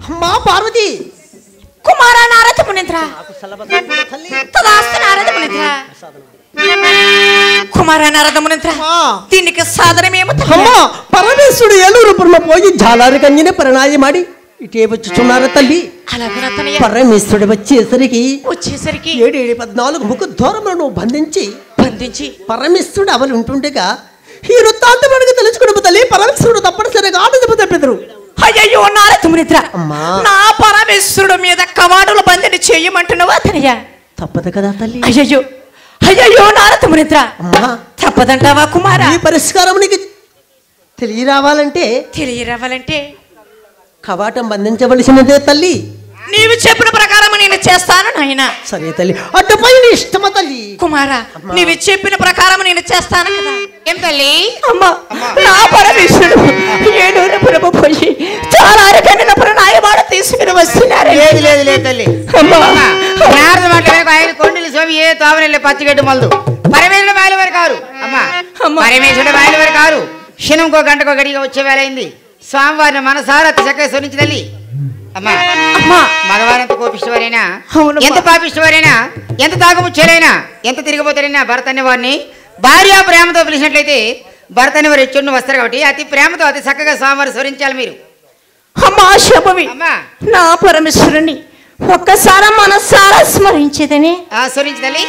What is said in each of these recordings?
అమ్మా పార్వతి కుమార నారద మునీంద్ర తదాస్తు నారద మునీంద్ర కుమార నారద మునీంద్ర దీనికి సాధనమేమో అమ్మా పరమేశ్వరుడు ఏలూరుపురంలో పోయి జాలారి కన్యని పరిణాయం ಮಾಡಿ ఇటే వచ్చుచున్నారు తల్లి. పరమేశ్వరుడు వచ్చేసరికి 7-14 ముఖ దూరంలో బంధించి పరమేశ్వరుడు అవలు ఉంటుండగా ఈ వృత్తాంతం మనకు తెలుసుకున్న తల్లి పరమేశ్వరుడు తప్పనిసరిగా ఆనందప తప్పిదరు. అయ్యో నారద మునీంద్ర నా పరమేశ్వరుడు మీద కవాడుల బంధిని చేయమంటున్నావు అతనియా? తప్పదు కదా తల్లి. అయ్యో నారద మునీంద్ర తప్పదంటావా కుమార? ఈ పరిష్కారం నీకు తెలియరావాలంటే కవాటం బంధించవలసినదే తల్లి. నీవు చెప్పిన ప్రకారం నేను చేస్తాను నాయన. సరే తల్లి అడ్డుపై నీ ఇష్టమా తల్లి. కుమార నీవు చెప్పిన ప్రకారం నేను చేస్తాను కదా. ఏం తల్లి? అమ్మా నా పరమేశ్వరుడు ఏలూరుపురము పోయి చాలా అరకన్న ప్రణాయమాడ తీసుకుని వస్తున్నారు. లేదు తల్లి. నారద మాటలకు ఆయన కొండలి స్వామి ఏ తావనెల్లి పచ్చిగడ్డి మల్దు పరమేశ్వరుడు బాయలవారు కారు. అమ్మా పరమేశ్వరుడు బాయలవారు కారు. క్షణంకో గంటకో గడిగా వచ్చే వేళ అయింది. స్వామివారిని మనసారా చక్కగా స్మరించి తల్లి. అమ్మా మగవారు ఎంత కోపిష్టవారైనా, ఎంత పాపిష్టవారైనా, ఎంత తాగుముచ్చారైనా, ఎంత తిరిగిపోతారైనా భర్త అనే వారిని భార్య ప్రేమతో పిలిచినట్లయితే భర్త అనే వారు ఎచ్చుండి వస్తారు కాబట్టి అతి ప్రేమతో అతి చక్కగా స్వామివారు స్మరించాలి మీరు. అమ్మా శబవి నా పరమేశ్వరుని ఒక్కసారి మనసారా స్మరించేదని స్మరించి తల్లి.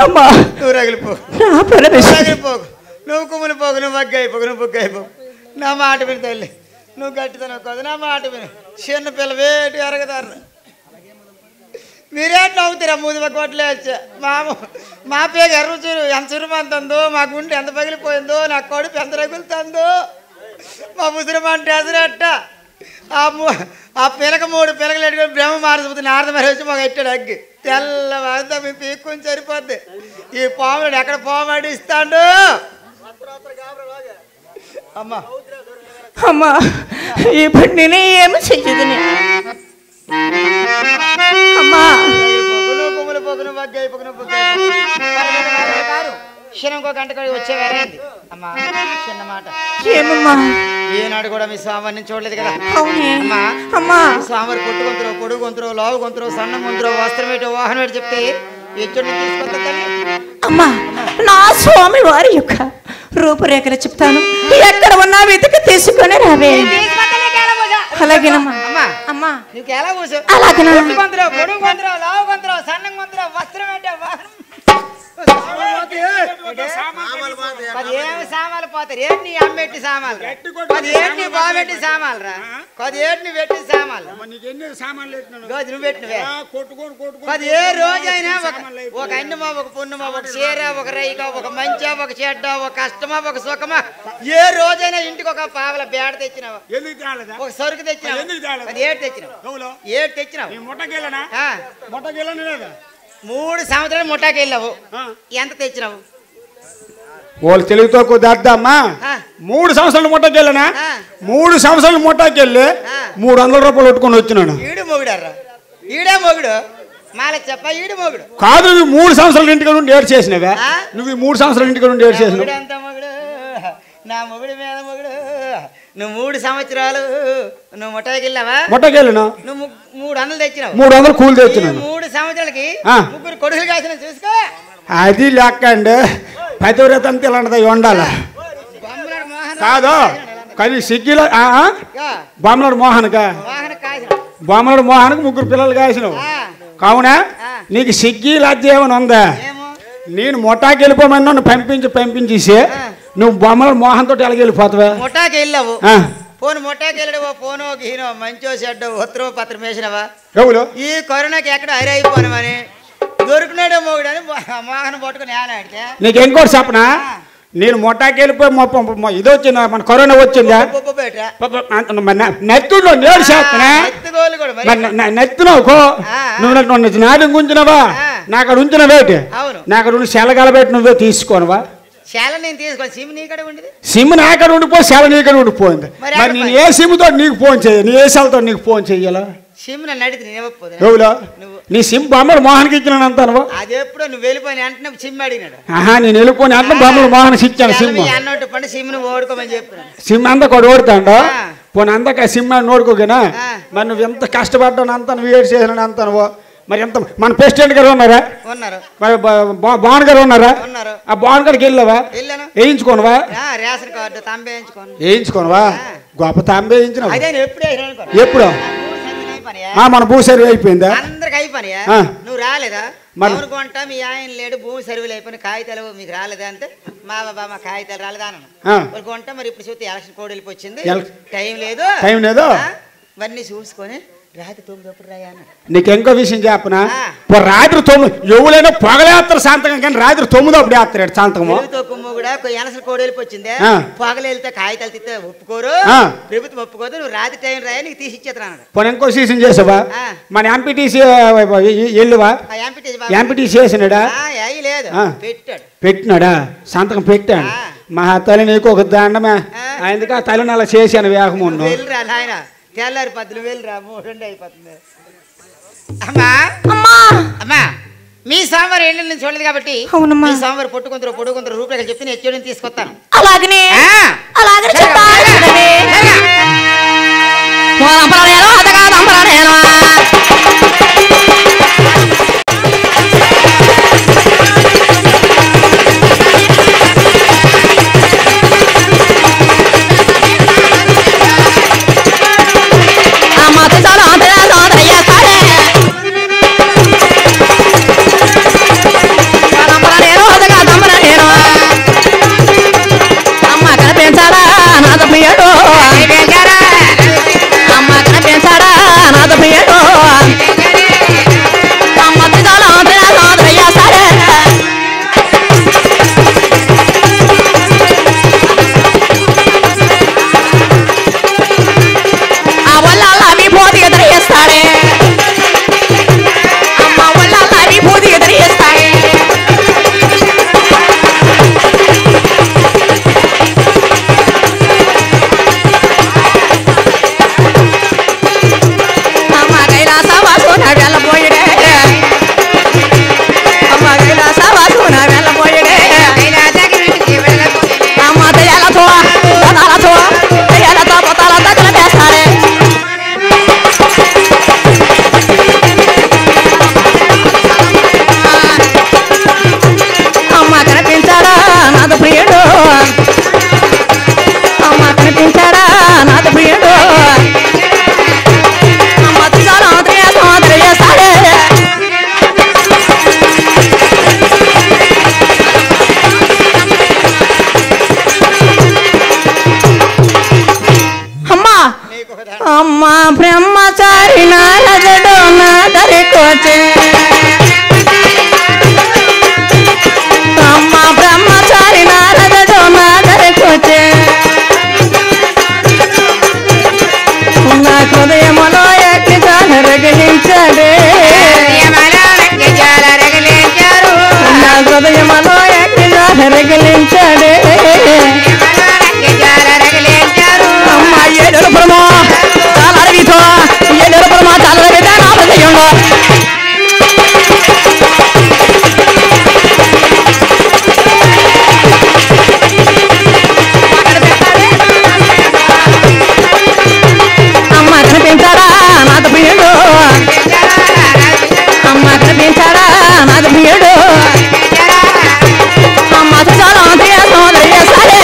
అమ్మా నువ్వు రగిలిపో, నా పరమేశ్వరుడు రగిలిపోకు, నువ్వు కుమ్ములు పోకు, నువ్వు వగ్గైపోకు, నువ్వు బుగ్గైపోకు. నా మాట విను తల్లి, నువ్వు గట్టితనం కాదు, నా మాట విను. చిన్న పిల్ల వేటి ఎరగదారు. మీరేంటి నవ్వుతారా? మూది కొట్టలే వచ్చా మా పేరు ఎర్ర చురు ఎంత చురుమంతుందో, మా గుండె ఎంత పగిలిపోయిందో, నా కడుపు ఎంత రగులుతుందో, మా ముసురుమంటే అసరట్ట. ఆ పిలక 3 పిలకలు ఎట్టుకొని బ్రహ్మ మారిపోతుంది. నారద మరి వచ్చి మాకు ఎట్టాడు అగ్గి తెల్లవారితో మేము పీక్కొని సరిపోద్ది. ఈ పాముడు ఎక్కడ పాము ఇస్తాడు? అమ్మా అమ్మా ఇప్పుడు నేనే ఏమి చెయ్యదు అమ్మా. క్షణంకో గంట వచ్చే వేరైంది. అమ్మా చిన్న మాట, ఏమమ్మా? ఏనాడు కూడా మీ స్వామిని చూడలేదు కదా. అమ్మా అమ్మా స్వామి పొట్టు కొంతరో, పొడుగు కొంతరో, లావు కొంతరో, సన్నం కొంతరో, వస్త్రం ఏంటో, వాహనం ఏంటో చెప్తే ఎచ్చుడిని తీసుకొస్తా. అమ్మా నా స్వామి వారి యొక్క రూపురేఖలు చెప్తాను, ఎక్కడ ఉన్నా వెతికి తీసుకొని రావే. అలాగేనమ్మా. అమ్మా అమ్మా నీకు ఎలా కూర్చో? అలాగేనా? పొట్టు కొంతరో, పొడుగు కొంతరో, లావు కొంతరో, సన్నం కొంతరో, వస్త్రం ఏంటో, వాహనం సామాన్లు పోతారు. ఏంటి నీ అమ్మెట్టి సామాన్లు, ఏంటి బాబెట్టి సామాన్లు రా, ఏంటి నువ్వు పెట్టి సామాన్లు, నువ్వు పెట్టినవే. అది ఏ రోజైనా ఒక అన్నమా, ఒక పున్నమా, ఒక చీర, ఒక రైక, ఒక మంచా, ఒక చెడ్డ, ఒక కష్టమా, ఒక సుఖమా, ఏ రోజైనా ఇంటికి ఒక పావల బేడ తెచ్చినావా, ఒక సరుకు తెచ్చినావు, అది ఏడు తెచ్చినావు, ఏడు తెచ్చినావు. 3 సంవత్సరాలు ముఠాకి వెళ్ళావు, ఎంత తెచ్చినావు? వాళ్ళు తెలుగుతో దద్దమ్మా 3 సంవత్సరాలు ముఠాకి వెళ్ళనా? 3 సంవత్సరాలు ముఠాకి వెళ్ళి 300 రూపాయలు కొట్టుకొని వచ్చినాను. ఈడు మొగుడారా? ఈడే మొగుడు మాల చెప్ప, ఈడు మొగుడు కాదు. నువ్వు 3 సంవత్సరాలు ఇంటికి నుండి ఏడు చేసినవే. నువ్వు 3 సంవత్సరాలు ఇంటికి నుండి ఏడు చేసినావు. అంత మొగుడు, నా మొగుడు మీద మొగుడు. నువ్వు 3 సంవత్సరాలు నువ్వు ముఠాకి వెళ్ళావా? ముఠాకి వెళ్ళినా నువ్వు 300 తెచ్చినావు. 300 కూలి తెచ్చినాను. 3 సంవత్సరాలకి 3 కొడుకులు కాసిన చూసుకో. అది లెక్క అండి. పతివ్రత అంతా ఇలాంటిది ఉండాలి కాదు. కానీ సిగ్గిలో బొమ్మలాడు మోహన్గా, బొమ్మలాడు మోహన్కి 3 పిల్లలు కాసినావు. కావునా నీకు సిగ్గి లజ్జ ఏమైనా ఉందా? నేను ముఠాకి వెళ్ళిపోమని నన్ను పంపించేసి నువ్వు బొమ్మలాడు మోహన్ తోటి ఎలాగ వెళ్ళిపోతావా? ముఠాకి వెళ్ళావు, పోను ముఠాకి వెళ్ళడవో, పోనో గీనో, మంచో చెడ్డో, ఉత్తరో పత్రం వేసినవా? ఈ కరోనాకి ఎక్కడ హైరైపోనమని దొరికినాడే మొగుడని మోహన్ పట్టుకుని ఏనాడితే నీకు ఇంకోటి చెప్పనా? నేను ముఠాకి వెళ్ళిపోయి ఇది వచ్చిందా, మన కరోనా వచ్చిందా? నెత్తులో నేడు చేస్తున్నా, నెత్తునోకో నువ్వు నాడు ఉంచినవా? నాకు ఉంచినవేటి? నాకు సెలగల పెట్టి నువ్వే తీసుకోనవా? శాల నేను తీసుకోవాలి, సిమ్ నీ కడ ఉండేది, సిమ్ నా కడ ఉండిపోయి శాల నీ కడ ఉండిపోయింది. మరి నేను ఏ సిమ్తో నీకు ఫోన్ చేయాలి? నీ ఏ శాలతో నీకు ఫోన్ చెయ్యాలా? సిమ్ నన్ను అడిగితే నేను ఇవ్వకపోదు. ఎవలో నీ సిమ్ బొమ్మలు మోహన్కి ఇచ్చిన అంటాను. అది ఎప్పుడో నువ్వు వెళ్ళిపోయిన వెంటనే సిమ్ అడిగినాడు. నేను వెళ్ళిపోయిన అంటే బొమ్మలు మోహన్కి ఇచ్చాను సిమ్. అన్నట్టు పండి సిమ్ నువ్వు ఓడుకోమని చెప్పిన. సిమ్ అంతా కూడా ఓడుతాండో పోనీ అందాక సిమ్ అని నోడుకోగానా? మరి నువ్వు ఎంత కష్టపడ్డాను అంత నువ్వు ఏడు చేసినాను అంటాను. మరి ఎంత మన ప్రెసిడెంట్ గారు ఉన్నారా? మరి బాన్ గారు ఉన్నారా? ఆ బాన్ గారికి వెళ్ళావా? వేయించుకోనవా? రేషన్ కార్డు తంబే వేయించుకోనవా? గొప్ప తంబే వేయించినావు. ఎప్పుడు మన భూ సర్వే అయిపోయిందా? అందరికి అయిపోయినాయా? నువ్వు రాలేదా? కొంట మీ ఆయన లేడు, భూమి సర్వేలు అయిపోయిన కాగితాలు మీకు రాలేదా అంటే మా బాబా మా కాగితాలు రాలేదా అన్న కొంట. మరి ఇప్పుడు చూస్తే ఎలక్షన్ కోడ్ వెళ్ళిపోయింది, టైం లేదు, ఇవన్నీ చూసుకొని రాత్రి 9 రాయాను. నీకు ఇంకో విషయం చెప్పనా? రాత్రి 9 ఎవరైనా పొగలేస్తారు సంతకం, కానీ రాత్రి 9 అప్పుడు వేస్తాడు సంతకము. కూడా ఎలక్షన్ కోడ్ వెళ్ళిపోయింది, పొగలు వెళ్తే కాగితాలు తిస్తే ఒప్పుకోరు, ప్రభుత్వం ఒప్పుకోదు, నువ్వు రాత్రి టైం రాయా నీకు తీసి ఇచ్చేస్తాను. పోనీ ఇంకో సీజన్ చేసావా? మన ఎంపీటీసీ వెళ్ళువా? ఎంపీటీసీ చేసినాడా? పెట్టినాడా? సంతకం పెట్టాడు. మా తల్లి నీకు ఒక దండమే, అందుకే ఆ తల్లిని అలా చేశాను వేగముందు. నాయన తెల్లారి 10,000 రా, 3 అయిపోతుంది. అమ్మా అమ్మా మీ సోమవారం ఏంటి నేను చూడలేదు కాబట్టి మీ సోమవారం పొట్టుకుంటారు పొడుగుంటారు రూపాయలు చెప్తే నేను ఎచ్చుడిని తీసుకొస్తాను. అలాగనే అలా రగిలించాడే అమ్మ ఏడుపురమో చాలా అడవితో ఏడుపురమో చాలా అడవితో నా ప్రజయంలో అమ్మ కనిపించాడా నాతో ప్రియుడు అమ్మ కనిపించాడా నాతో ప్రియుడు అమ్మ చాలా సోదరి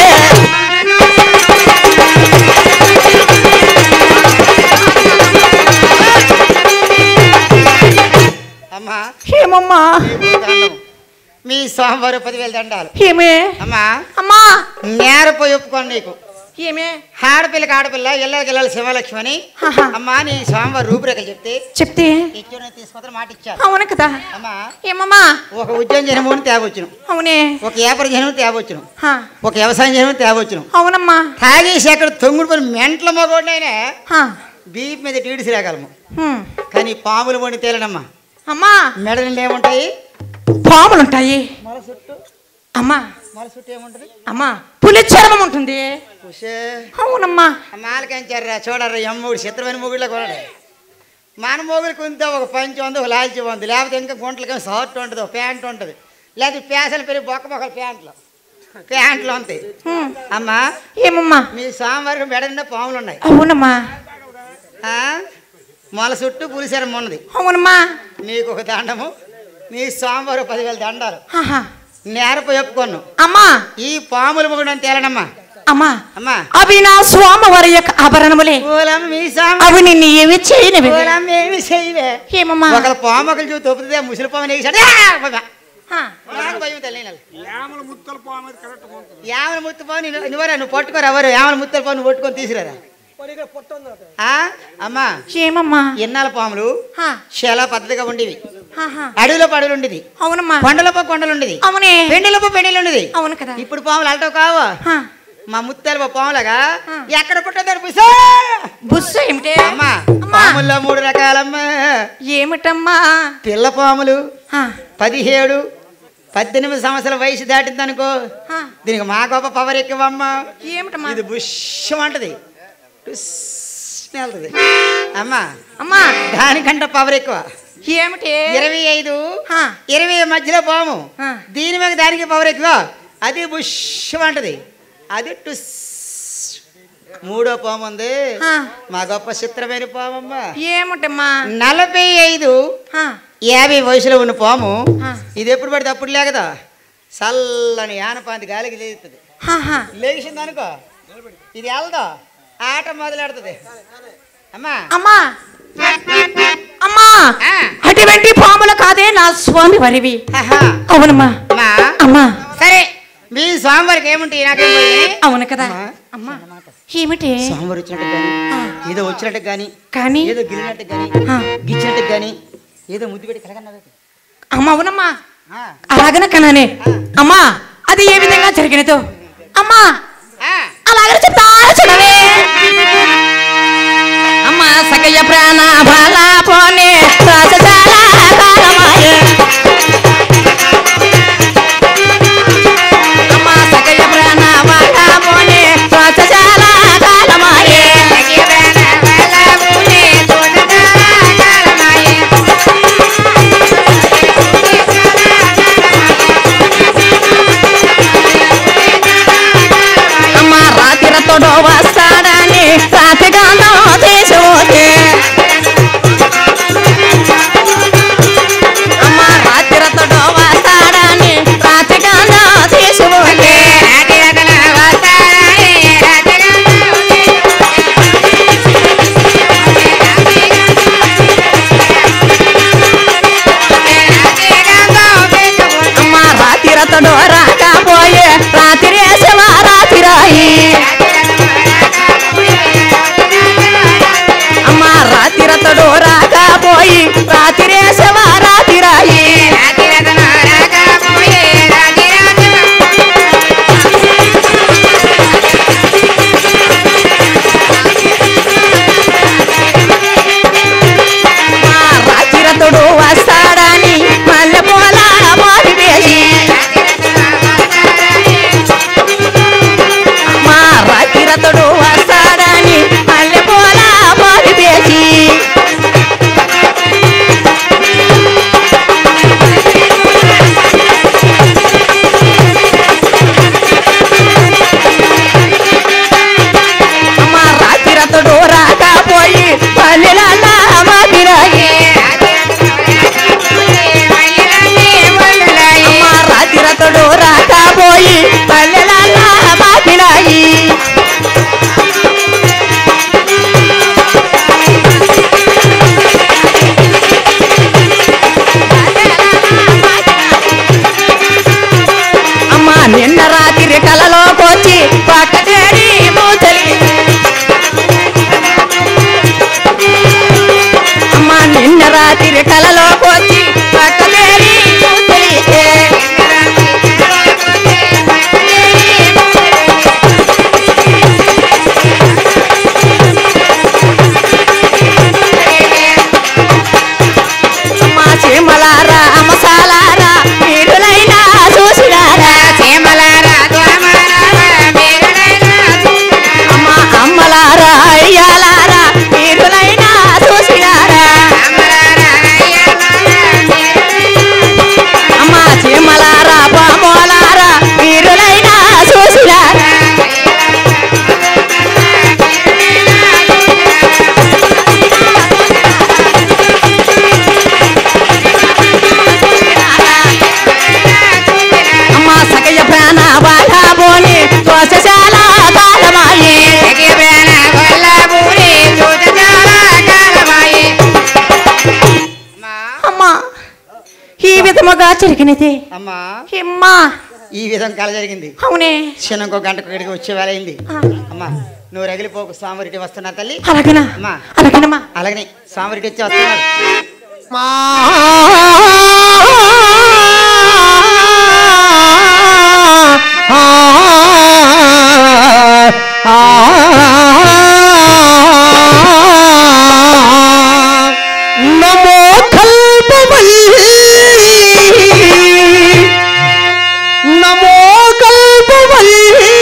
అమ్మా ఏమమ్మా మీ సోమవారం 10,000 దండాలు ఏమే అమ్మా అమ్మా నేరపోయి ఒప్పుకోండి నీకు ఏమే ఆడపిల్లకి ఆడపిల్ల ఎల్లకి శివలక్ష్మి అని అమ్మా నీ సోమవారం రూపురేఖలు చెప్తే ఇచ్చిన తీసుకొద్దని మాట ఇచ్చారు అవును కదా అమ్మా ఏమమ్మా ఒక ఉద్యోగం జనముని తేవచ్చును అవునే ఒక వ్యాపార జనం తేవచ్చును హా, ఒక వ్యవసాయం జనం తేవచ్చును అవునమ్మా తాగేసి అక్కడ తొంగుడు పని మెంట్ల మగోడినైనా హా, బీప్ మీద టీడిసి రాగలము హ్మ్. కానీ పాములు వండి తేలనమ్మా అమ్మా మెడ నిండా ఏముంటాయి పాములుంటాయి మొల చుట్టూ అమ్మా మొల చుట్టూ ఏముంటది అమ్మా పులి చర్మం ఉంటుంది ఉషే అవునమ్మా మాలకంచారా చూడరా ఎమ్మూడు చిత్రమైన మొగుడిలో కొనడే మన మొగుడు కొంత ఒక పంచి ఉంది ఒక లాల్చి ఉంది లేకపోతే ఇంకా గుంటలకి షర్ట్ ఉంటుంది ఒక ప్యాంట్ ఉంటుంది లేకపోతే పేసలు పెరిగి బొక్కలు ప్యాంట్లు ఉంటాయి హ్మ్. అమ్మా ఏమమ్మా మీ సోమవారం మెడ నిండా పాములు ఉన్నాయి అవునమ్మా మొల చుట్టూ పులిసరం ఉన్నది అవునమ్మా నీకు ఒక దండము నీ సోమవారం 10,000 దండాలు ఆహా. నేరపోయి ఒప్పుకోను అమ్మా ఈ పాములు మొగుడు అని తేలనమ్మా అమ్మా అమ్మా అవి నా స్వామివారి యొక్క ఆభరణములే ఓలమ్మ మీ అవి నిన్ను ఏమి చేయనివి ఓలమ్మ ఏమి చేయవే ఏమమ్మా ఒకళ్ళ పాము ఒకళ్ళు చూసి తొప్పుతుంది ముసలి పాము వేసాడు హా. భయం తల్లి యామల ముత్తు పావు నువ్వరా నువ్వు పట్టుకోరా ఎవరు యామల ముత్తల పావు నువ్వు పట్టుకొని తీసుకురా అమ్మా ఏమమ్మా ఎన్నాళ్ళ పాములు హా. చాలా పద్ధతిగా ఉండేవి ఆహా. అడవిలో పడవలు ఉండేది అవునమ్మా కొండలపో కొండలు ఉండేది అవునే పెండిలపో పెండిలు ఉండేది అవును కదా ఇప్పుడు పాములు అల్టో కావు హా. మా ముత్తాలు పాములగా ఆ. ఎక్కడ పుట్టదారు బుస్సు ఏమిటే అమ్మా అమ్మా. పాముల్లో 3 రకాలమ్మా ఏమిటమ్మా పిల్ల పాములు హా. 17, 18 సంవత్సరాల వయసు దాటిందనుకో హా. దీనికి మా గొప్ప పవర్ ఎక్కువమ్మా ఏమిటమ్మా ఇది బుష్యం అంటది వెళ్తుంది అమ్మా అమ్మా దానికంటే పవర్ ఎక్కువ ఏమిటి 25, హా. 20 మధ్యలో పాము ఆ. దీని మీద దానికి పవర్ ఎక్కువ అది బుష్యం అంటది అది టుస్ 3వ పాము ఉంది ఆ. మా గొప్ప చిత్రమైన పామమ్మా ఏమిటమ్మా 45, హా. 50 వయసులో ఉన్న పాము ఆ. ఇది ఎప్పుడు పడితే అప్పుడు లేకదా చల్లని యానపాంతి గాలికి లేస్తుంది ఆహా. లేచింది అనుకో ఇది వెళ్దా ఆట మొదలెడుతుంది అమ్మా అమ్మా అమ్మా ఆ. అటువంటి పాములు కాదే నా స్వామి వరివి ఆహా. అవునమ్మా అమ్మా అమ్మా సరే మీ స్వామివారికి ఏముంటాయి నాకేం పోయి అవును కదా అమ్మా ఏమిటి స్వామివారు వచ్చినట్టు కానీ ఏదో వచ్చినట్టు కానీ కానీ ఏదో గిలినట్టు కానీ ఆ. గిచ్చినట్టు కానీ ఏదో ముద్దు పెట్టి కలగన్నది అమ్మా అవునమ్మా అలాగన కనానే అమ్మా అది ఏ విధంగా జరిగినదో అమ్మా అలాగనే చెప్తా చూడవే అమ్మా సకయ్య ప్రాణ బాల పోనే రాజశాల కాలమాయే అమ్మా సకయ్య ప్రాణ బాల పోనే రాజశాల కాలమాయే అమ్మా రాత్రి తోడో వస్తాడని రాతిగానో చేసోతే అమ్మా రాత్రి తోడో వస్తాడని రాతిగానో చేసోతే అమ్మా రాత్రి తోడో రాకపోయే రాత్రి శివ రాత్రి రాయి అమ్మా రాత్రి తోడో రాకపోయి రాత్రి శివ రాత్రి రాయి అమ్మా రాత్రి తోడు వస్తాడని మల్లె పూల మారి వేసి జరిగినది అమ్మా అమ్మా ఈ విధం కల జరిగింది అవునే క్షణం ఇంకో గంటకు గడికి వచ్చే వేళ అయింది అమ్మా నువ్వు రగిలిపోకు స్వామిరెడ్డి వస్తున్నారు తల్లి అలాగేనా అమ్మా అలాగేనమ్మా అలాగనే స్వామిరెడ్డి వచ్చి వస్తున్నారు నమో కల్పవల్లి నమో కల్పవల్లి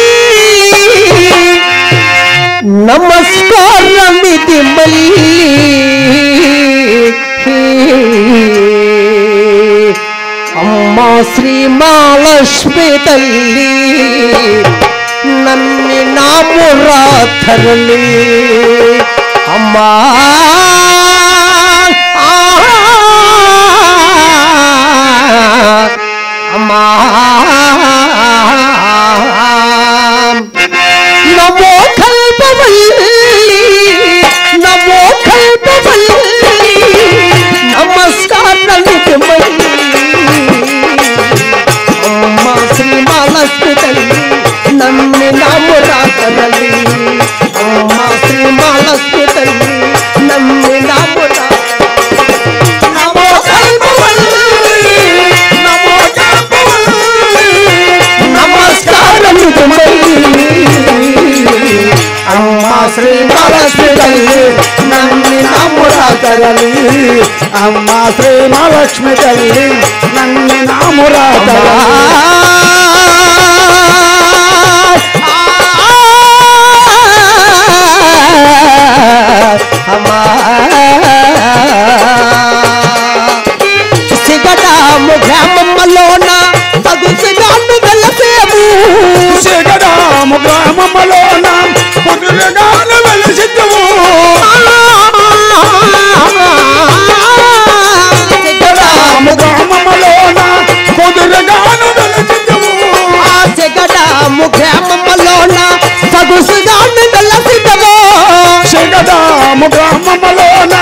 నమస్కారమిది మల్లి అమ్మా శ్రీ మహాలక్ష్మి తల్లి నమ్మి నా మురాధరలి అమ్మా అమ్మా నమో కల్పవల్లి నమో కల్పవల్లి నమస్కారానికి మళ్ళీ అమ్మ శ్రీ మహాలక్ష్మి తల్లి నమ్మి నామురాకరలి అమ్మ శ్రీ మహాలక్ష్మి తల్లి నమ్మి నామురా నమో కల్పవల్లి నమో కల్పవల్లి నమస్కారానికి మళ్ళీ అమ్మ శ్రీ మహాలక్ష్మి తల్లి నమ్మి నామురాకరలి అమ్మ శ్రీ మహాలక్ష్మి తల్లి నన్ను నామురాకరలి అమ్మా సిగడాము గ్రామమ్మలోన తగుసిగాను వెలసేము శిగడాము గ్రామములోన కుదురుగాను వెలసిద్దుము సిగడాము గ్రామములోన కుదురుగాను వెలసిద్దుము సిగడాము గ్రామమ్మలోన తగుసిగాను వెలసిద్దుము శిగడాము గ్రామములోన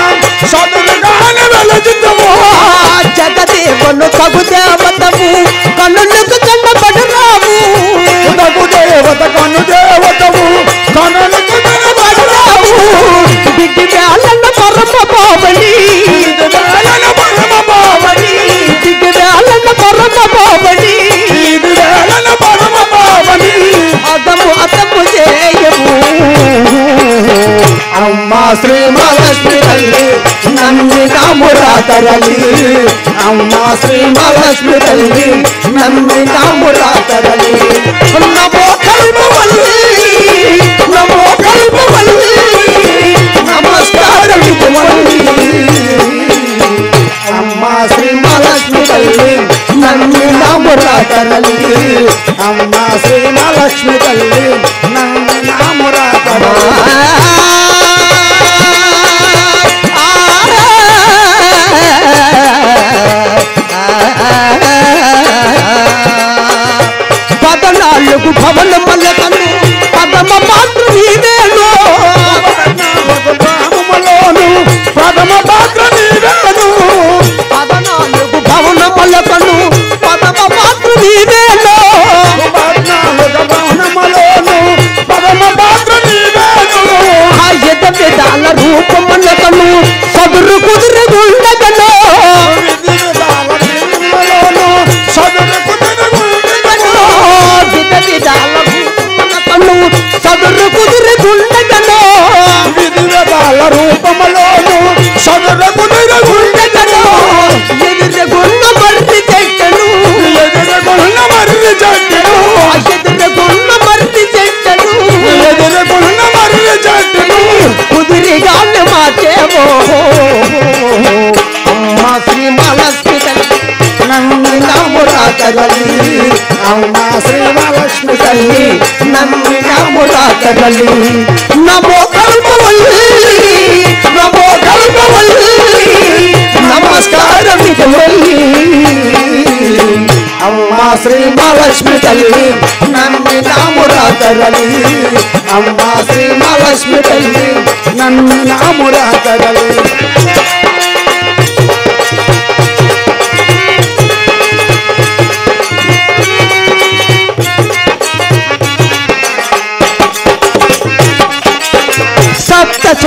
సదురుగాను వెలసిద్దుము జగదేవను తగు దేవతము కన్నులకు కన్నబడరాము తగు దేవత కను దేవతము కనులకు కనబడరాము బిడ్డి వేళన్న పరమ బావని ఇది వేళన పరమ బావని బిడ్డి వేళన్న పరమ బావని ఇది వేళన పరమ బావని అదము అతము చేయము అమ్మా శ్రీ మహాలక్ష్మి తల్లి నమ్మి నామురాకరలి అమ్మా శ్రీ మహాలక్ష్మి తల్లి నమ్మి నామురాకరలి నమో కల్పవల్లి నమో కల్పవల్లి నమస్కారం అమ్మా శ్రీ మహాలక్ష్మి తల్లి నమ్మి నామురాకరలి అమ్మా శ్రీ మహాలక్ష్మి తల్లి నమ్మి నామురాకరలి పదనాలుగు భవనములను పదమ పాత్ర నీవేను గ్రామములోను ప్రథమ పాత్ర నీవేను 14 భవనములను పదమ పాత్ర నీవేను 14 భవనములోను ప్రథమ పాత్ర నీవేను ఆ ఎద విధాల రూపములను సదురు కుదురు గుండగను సదురు కుదురుగుండెను విధ విధాల రూపములను సదురు కుదురు గుండగను విధి విధాల రూపములోను సదురు కుదురుగుండెను ఎదురుగున్న మర్రి చెట్టను ఎదురుగున్న మర్రి చెట్టును ఎదురుగున్న మర్రి చెట్టను ఎదురుగున్న మర్రి చెట్టును కుదిరిగాను మాచేమో అమ్మ శ్రీ మహాలక్ష్మి తల్లి నమ్మి నామురాకరలి అమ్మా శ్రీ మహాలక్ష్మి తల్లి నమ్మి నామురాకరలి నమో కల్పవల్లి నమో కల్పవల్లి నమస్కారం మళ్ళీ అమ్మా శ్రీ మహాలక్ష్మి తల్లి నమ్మి నామురాకరలి అమ్మా శ్రీ మహాలక్ష్మి తల్లి నమ్మి నామురాకరలి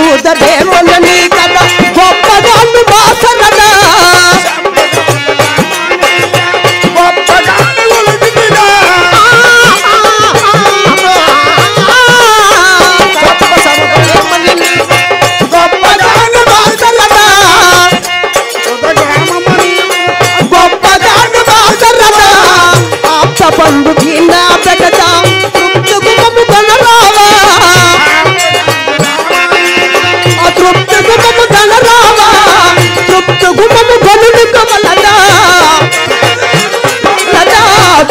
చూదదేమని కదా గొప్పదాన్ని బాసరదా బంధు కింద పెడతా తృప్తి గుమము గణరావా తృప్తి గుమము గణరావా తృప్తి గుమము గనుడికి వలదా లదా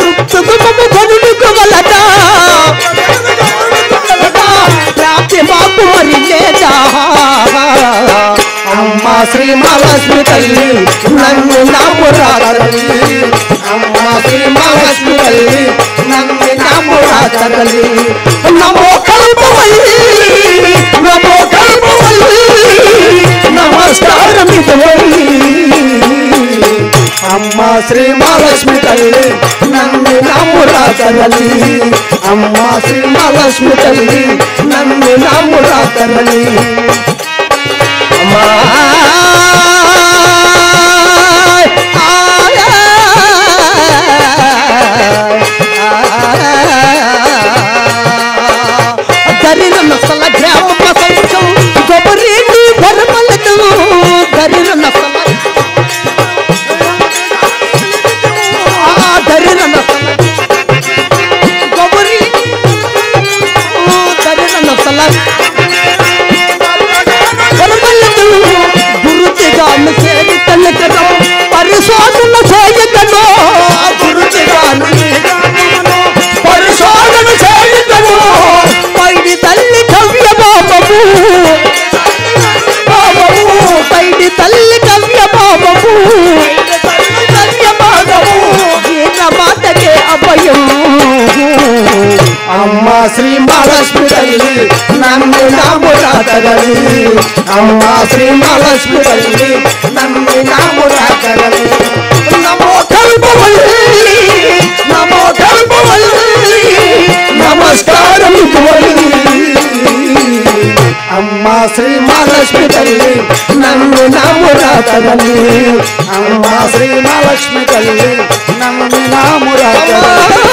తృప్తి గుమము గనుడికి వలదా ప్రాప్తి మాకు మరి లేదా అమ్మ శ్రీ మహాలక్ష్మి తల్లి నన్ను నాపురాతల్లి అమ్మ శ్రీ మహాలక్ష్మి తల్లి నన్ను నాపురాతల్లి నమో కల్పవల్లి నమో కల్పవల్లి నమస్కారం ఇదవల్లి అమ్మ శ్రీ మహాలక్ష్మి తల్లి నన్ను నాపురాతల్లి అమ్మ శ్రీ మహాలక్ష్మి తల్లి నన్ను నాపురాతల్లి దరిన నసల గ్రామ ప్రపంచం గొప్పరేంటి భరమలతో దరిన నసల దరిన నసల గొప్పరి దరిన నసల గురుతిగాను చేరితను కదా పరిశోధన చేయగను గురుతిగాను పరిశోధన చేయగను పైడి తల్లి కవ్య బాబు పైడి తల్లి కవ్య బాబు కవ్య బాబు గీత మాతకే అభయం అమ్మ శ్రీ మహాలక్ష్మి తల్లి నన్ను నామురాతగలి అమ్మ శ్రీ మహాలక్ష్మి తల్లి నన్ను నామురాతగలి నమో కల్పవల్లి నమో కల్పవల్లి నమస్కారం ఇవ్వవల్లి అమ్మ శ్రీ మహాలక్ష్మి తల్లి నన్ను నామురాతగలి అమ్మ శ్రీ మహాలక్ష్మి తల్లి నన్ను నామురాతగలి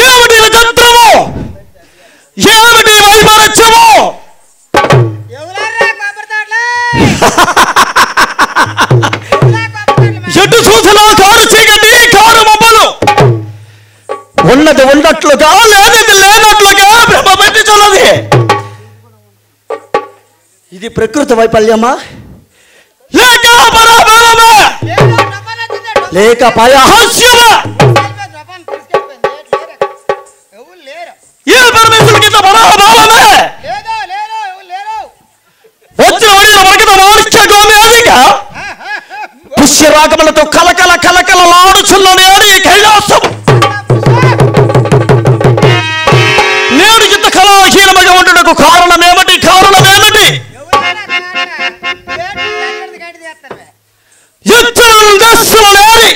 ఏమిటి విచిత్రము, ఏమిటి వైమరత్యము? ఎటు చూసినా కారు చీకటి, కారు మబ్బలు. ఉన్నది ఉన్నట్లుగా, లేనిది లేనట్లుగా భ్రమ పెట్టించున్నది. ఇది ప్రకృతి వైఫల్యమా, లేక పరాబలమా, లేక పయహాస్యమా? ఏ పరమేశ్వరుడికి ఇంత పరాభావమే? వచ్చిన వడిన వర్గత వారిచ్చ గోమేదిక పుష్యరాగములతో కలకల కలకలలాడుచున్నది అని కైలాసం. నేడు ఇంత కళాహీనముగా ఉండుటకు కారణమేమిటి? కారణమేమిటి? ఎచ్చరల దస్సుల లేరి,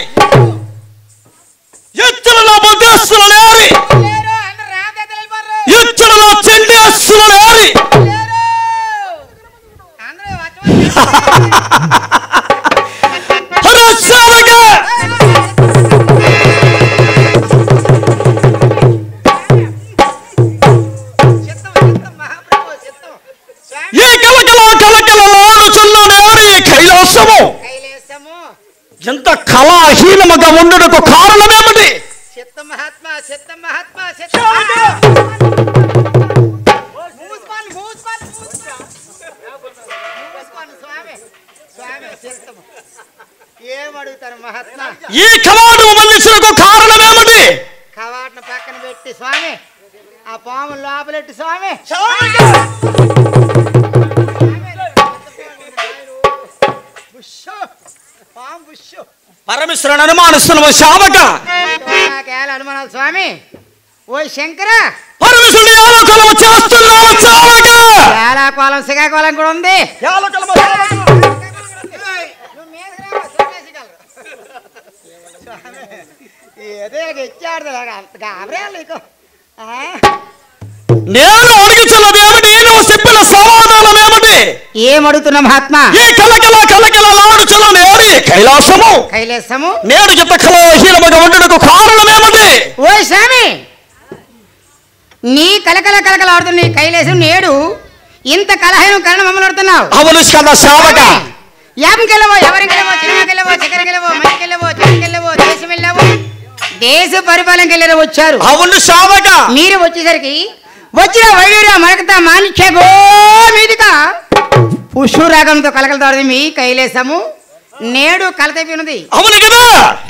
ఎచ్చరల బొగ్గస్సుల లేరి, ఎచ్చరల చెండేస్సుల లేరి. ఏ కలకల కలకలలాడుచున్నది కైలాసము. ఎంత కళాహీనముగా ఉండుటకు కారణమేమిటి? ఏమడుగుతారు మహాత్మా? ఈ కవాటము బంధించుటకు కారణమేమిటి? కవాటను పక్కన పెట్టి స్వామి, ఆ పాము లోపలెట్టి స్వామి. పరమేశ్వరుని అనుమానిస్తున్నాము శావక. అనుమానాలు స్వామి. ఓ శంకర, పరమేశ్వరుని యాలకులము చేస్తున్నాము శావక. యాలకులం శ్రీకాకుళం కూడా ఉంది. నేను అడుగుతున్నది ఏమిటి? నువ్వు చెప్పిన సమాధానం ఏమిటి? ఏమడుగుతున్నా మహాత్మా? ఈ కలకల కలకలలాడుచున్నది కైలాసము. కైలాసము నేడు ఇంత కళాహీనముగా ఉండుటకు కారణమేమిటి? ఓ స్వామి, నీ కలకల కలకలాడుతున్న నీ కైలాసం నేడు ఇంత కలహీనం కారణం మమ్మల్ని ఆడుతున్నావు. అవును కదా శావక. యాపకెళ్ళవో, ఎవరికెళ్ళవో, చిన్నకెళ్ళవో, చక్కెరకెళ్ళవో, మంచికెళ్ళవో, చెట్టుకెళ్ళవో, దేశం వెళ్ళవో, దేశ పరిపాలనకి వెళ్ళారు వచ్చారు. అవును శావక. మీరు వచ్చేసరికి వచ్చిన వైద్యుడు మరకత మాణిక్య మీదిక పుష్పరాగంతో కలకలతాడు మీ కైలేసము నేడు కలతైపోయినది. అవును కదా.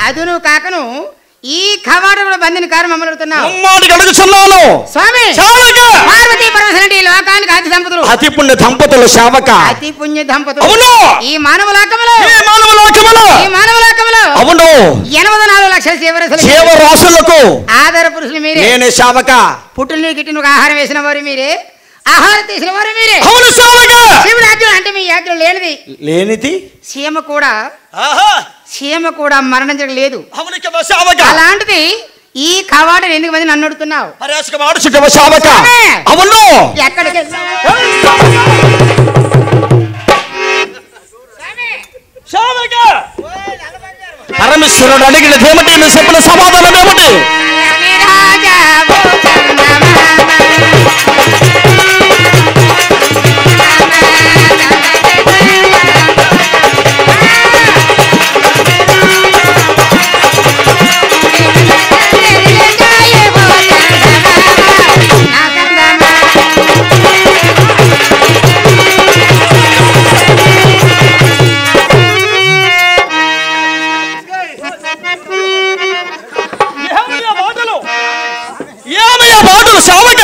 అదును కాకను ఈ కవాటముల బంధిని కారణం మమ్మల్ని అడుగుతున్నావు. స్వామి, పార్వతీ పరమేశ్వరుడి లోకానికి అతి దంపతులు, అతి పుణ్య దంపతులు శావక. అతి పుణ్య దంపతులు. అవును. ఈ మానవ లోకములో, అవును 84 లక్షల జీవరాశులకు ఆధార పురుషులు మీరే. నేనే శావక. పుట్టుని గిట్టిన ఆహారం వేసిన వారు మీరే, ఆహారం తీసిన వారు మీరే. అవును శావక. శివుడు ఆజ్ఞలు అంటే మీ ఆజ్ఞలు లేనిది సీమ కూడా మరణించడం లేదు. అవును కదా శావక. అలాంటిది ఈ కవాటను ఎందుకు మంది నన్ను అడుగుతున్నావు? అవును. ఎక్కడికి పరమేశ్వరుడు అడిగినది ఏమిటి? నువ్వు చెప్పిన సమాధానం ఏమిటి? శావక.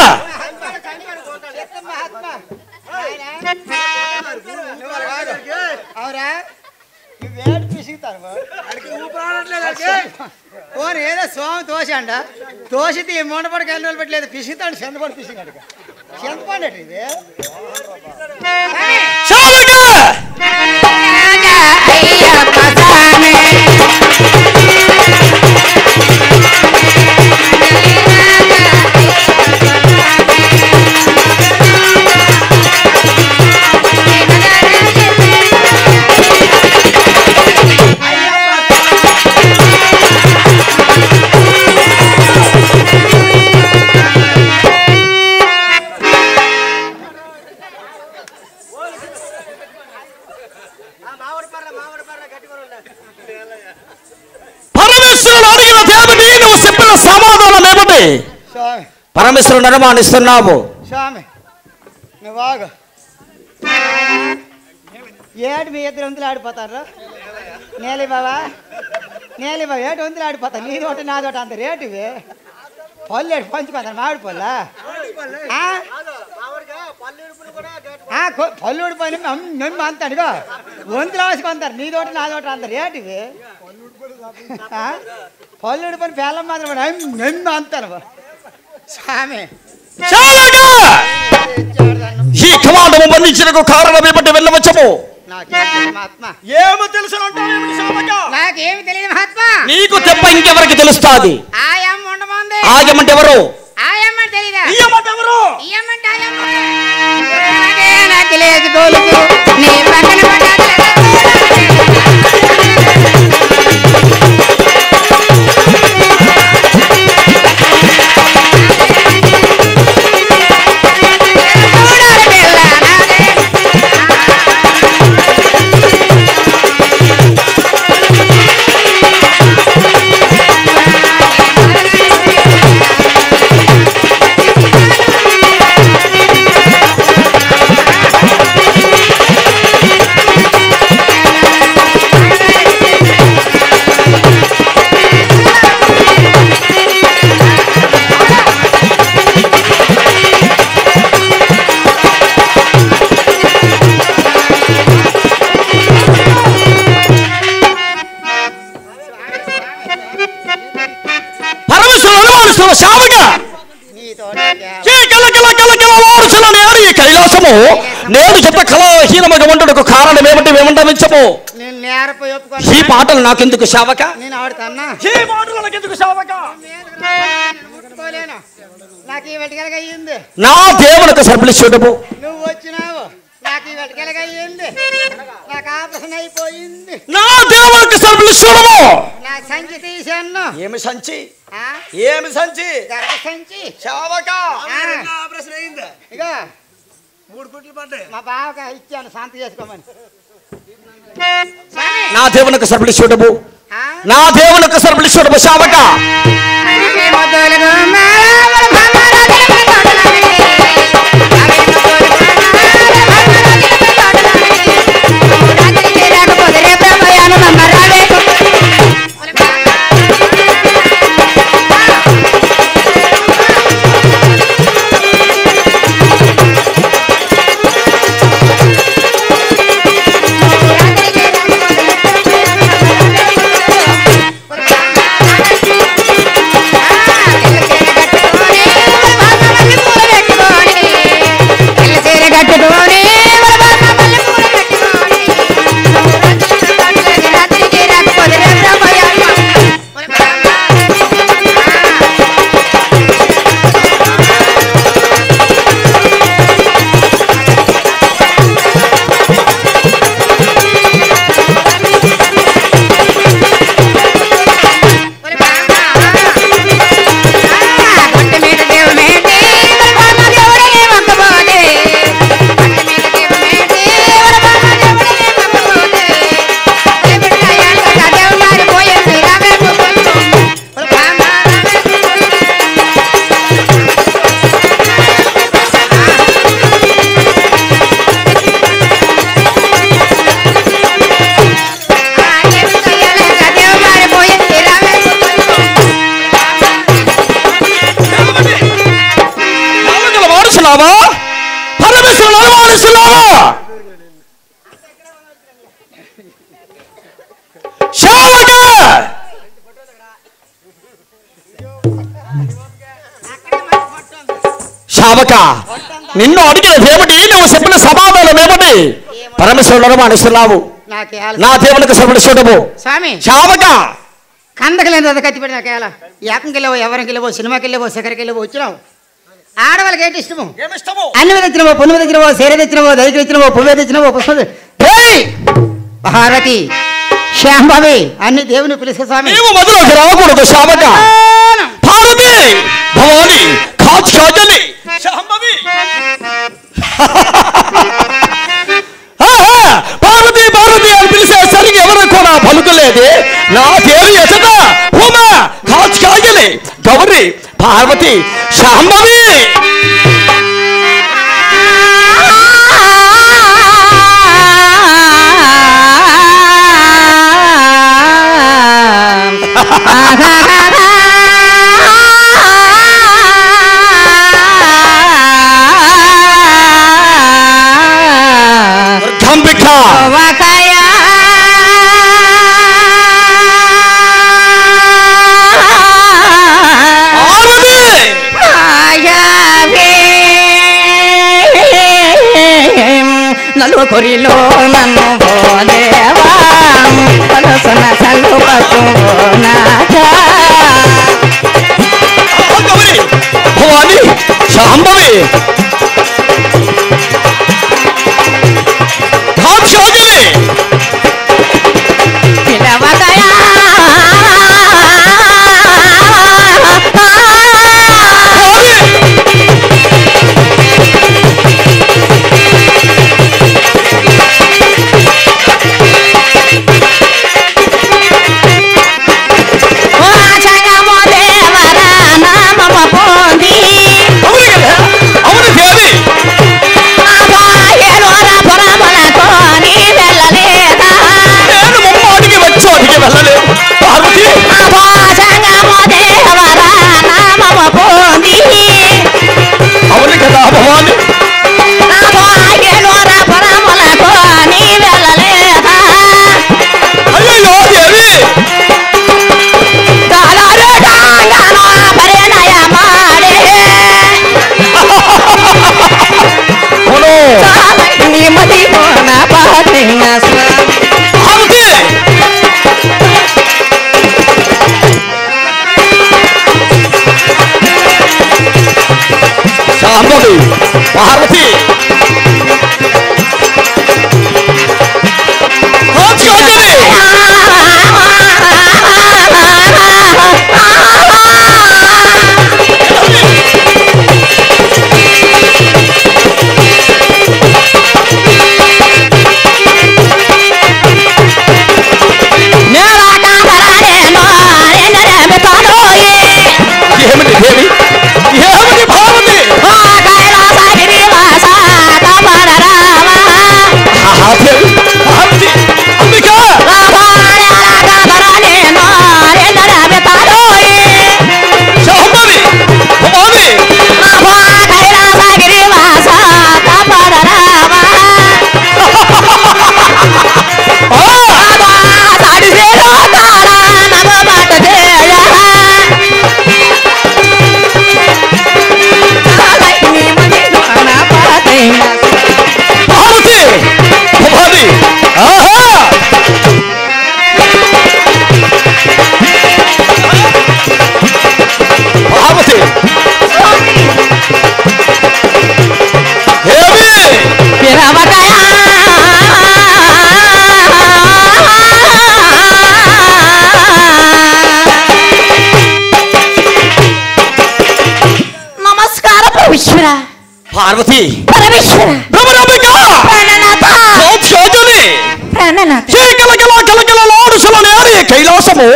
ఏదో స్వామి తోసండ తోసితే మొండపడికి ఎన్ని రోజులు పెట్టలేదు, పిసుకుతాడు చందపడి పిసిగాడు. చందపండి ఇది పరమేశ్వరుడు అడిగిన దేవుని నువ్వు చెప్పిన సమాధానం ఏమిటి? పరమేశ్వరుడు అనుమానిస్తున్నావు. స్వామి నువ్వు బాగా ఏడు మీ ఇద్దరు వంతులు ఆడిపోతారు. నేలి బాబా ఏడు వంతులు ఆడిపోతారు. నీ తోట నా తోట అంత రేటువి పళ్ళు ఏడు పంచుకుంటారు. మామిడి పళ్ళా పళ్ళు ఊడిపోయి మేము అంతాడుగా వంతులు ఆసుకుంటారు. నీ తోట నా తోట అంత రేటువి పళ్ళు ఊడిపోయిన పేలం మాత్రం మేము అంతాను. స్వామి ఈ కమాండము బంధించడానికి కారణం ఏమిటి? వెళ్ళవచ్చము. ఏమో తెలుసు నాకేమి తెలియదు మహాత్మా. నీకు తెప్ప ఇంకెవరికి తెలుస్తుంది? ఆయమ్మ ఉండమంది. ఆయమంటే ఎవరు? ఆయమ్మ తెలీదా? ఎవరు? ఇయ్యమంటే ఆయమ్మ నాకు తెలియదు. గోలుకు నీ పక్కన పడ్డాడు. కైలాసము నేను చెప్ప కళాహీనముగా ఉండటకు కారణం ఏమిటి? ఏమంటామించము. ఈ పాటలు నాకెందుకు శావక? నా దేవునికి సర్పలిచ్చుటము. నువ్వు వచ్చినావు నాకు వెటకలగయ్యింది. నాకు ఆపరేషన్ అయిపోయింది. నా దేవునికి సర్పలిచ్చుటము. నా సంచి తీశాను. ఏమి సంచి? ఏమి సంచి? గర్భ సంచి. శావక ఆపరేషన్ అయింది. ఇగో 3 కుట్లు పడ్డాయి. మా బావకి ఇచ్చాను శాంతి చేసుకోమని. నా దేవునికి సర్పలిచ్చుటము. నా దేవునికి సర్పలిచ్చుటము శావక. పరమేశ్వరుడు అనుమానిస్తున్నావా? శావక నిన్ను అడిగిన ఏమిటి? నువ్వు చెప్పిన సమాధానం ఏమిటి? పరమేశ్వరుడు అనుమానిస్తున్నావు. నా దేవునికి సర్పలిచ్చుటము. స్వామి శావక కందకలేదు కత్తి పెట్టి నాకేలా ఏకంకి వెళ్ళవో ఎవరికి వెళ్ళవో సినిమాకి వెళ్ళవో శిఖరికి వెళ్ళవో వచ్చినావు. ఆడవాళ్ళకి ఏంటి ఇష్టము? అన్ని తెచ్చినవో పువ్వు తెచ్చినవో సేర తెచ్చినవో దైకి తెచ్చినవో పువ్వే తెచ్చినవో పుష్ప భారతి శ్యాంభవి అన్ని దేవుని పిలిస్తే స్వామి మధులోకి రాకూడదు. శావక భారతి భవాని కాచని శాంభవి భారతి భారతి అని పిలిచేసరి నా పేరు ఎసట ఉమా కాచుకాయలి గౌరి పార్వతి శాంభవి కొరిలో నన్ను పోదేవా పలసన సల్లుపకు భవాని శాంభవి పిలవదయా పార్వతి పార్వతి పరమేశ్వర కైలాసము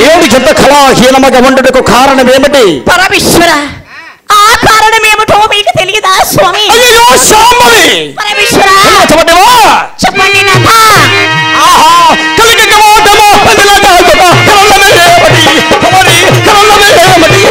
ఏడు జంట కళాహీనమగా ఉండటకు కారణమేమిటి పరమేశ్వర ఆ కారణమేమిటో మీకు తెలియదా స్వామి అయ్యో శాంభవి పరమేశ్వర చెప్పండి నాథ ఆహా కలిగగవాటమో పదిలగాగమ కరలమేమటి హరి కరలమేమటి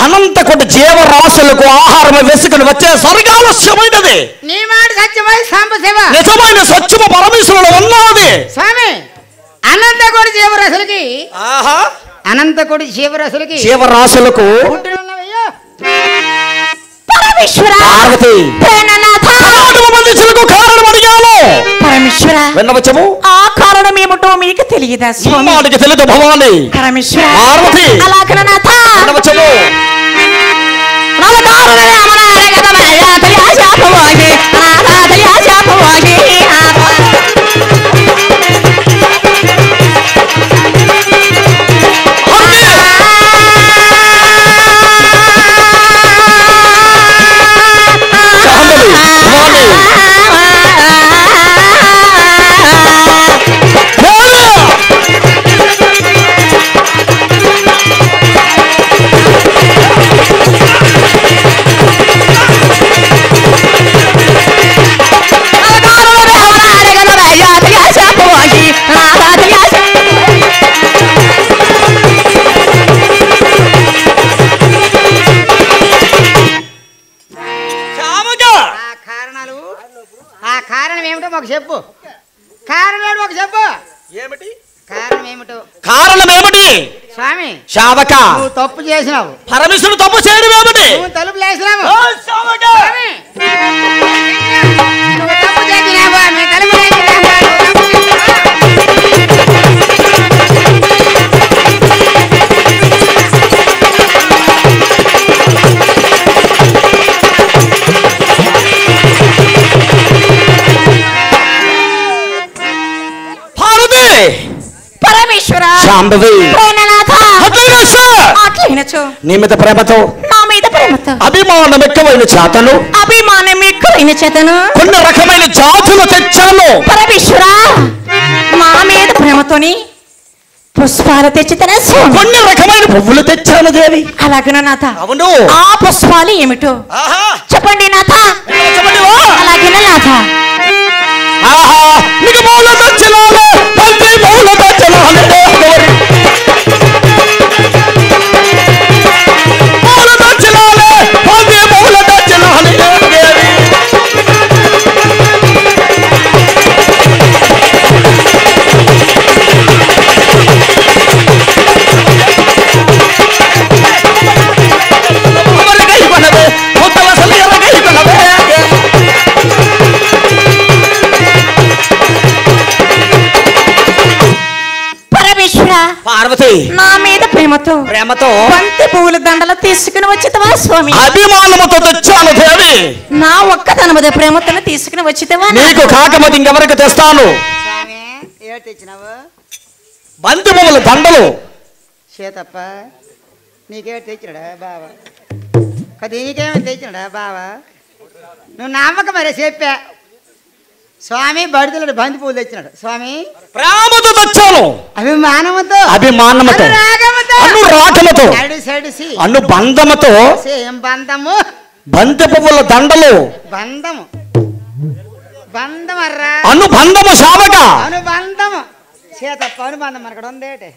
అనంత కొద్ది జీవరాశులకు ఆహారం వెసుకుని వచ్చే స్వర్గాలస్యమైనది నీ మాట సత్యమై సాంబశివ నిజమైన సత్యము పరమేశ్వరుడు ఉన్నది స్వామి అనంత కొద్ది జీవరాశులకి అనంత కొద్ది జీవరాశులకి జీవరాశులకు పరమేశ్వర పార్వతి ప్రాణనాథ కలాటము బంధించుటకు కారణం అడిగాను పరమేశ్వర విన్నవచ్చము ఆ కారణం ఏమిటో మీకు తెలియదా స్వామి అమ్మడికి తెలియదు భవాని పరమేశ్వర పార్వతి అలాగన నాథ విన్నవచ్చము చెప్పు కారణం ఒక చెప్పు ఏమిటి కారణం ఏమిటి స్వామి శావక నువ్వు తప్పు చేసినావు పరమేశ్వరుడు తప్పు చేయడం ఏమిటి నువ్వు తలుపు లేసినావు శావక నువ్వు తప్పు చేసినావు మీ తలుపు పరమేశ్వర శాంభవి ప్రాణనాథ అట్లయినచో నీ మీద ప్రేమతో నా మీద ప్రేమతో అభిమానం ఎక్కువైన చేతను కొన్ని రకమైన జాతులు తెచ్చాను పరమేశ్వర మా మీద ప్రేమతోని పుష్పాలు తెచ్చితేనే కొన్ని రకమైన పువ్వులు తెచ్చాను దేవి అలాగేనా నాథ అవును ఆ పుష్పాలు ఏమిటో చెప్పండి నాథ అలాగేనా నాథ ఆహా నీకు మూల దచ్చలాలు పంతి మూల దచ్చలాలు మూల దచ్చలాలు పంతి మూల దచ్చలాలు పార్వతి నా మీద ప్రేమతో బంతి పువ్వుల దండలు తీసుకుని వచ్చితవా స్వామి అభిమానముతో తెచ్చాను దేవి నా ఒక్కదన మీద ప్రేమతో తీసుకుని వచ్చితవా నీకు కాకమతి ఇంకెవరికి తెస్తాను బంతి పువ్వుల దండలు చేతప్ప నీకేటి తెచ్చినాడా బావా అది నీకేమో తెచ్చినాడా బావా నువ్వు నమ్మక మరి చెప్పా స్వామి బడిదలుడు బంతి పూలు తెచ్చినాడు స్వామి ప్రేమతో తెచ్చాను అభిమానముతో అనురాగముతో అనుబంధముతో ఏం బంధము బంతి పువ్వుల దండలు బంధము బంధమర్రా అనుబంధము శావక అనుబంధము చేతప్ప అనుబంధం అక్కడ ఉందేటే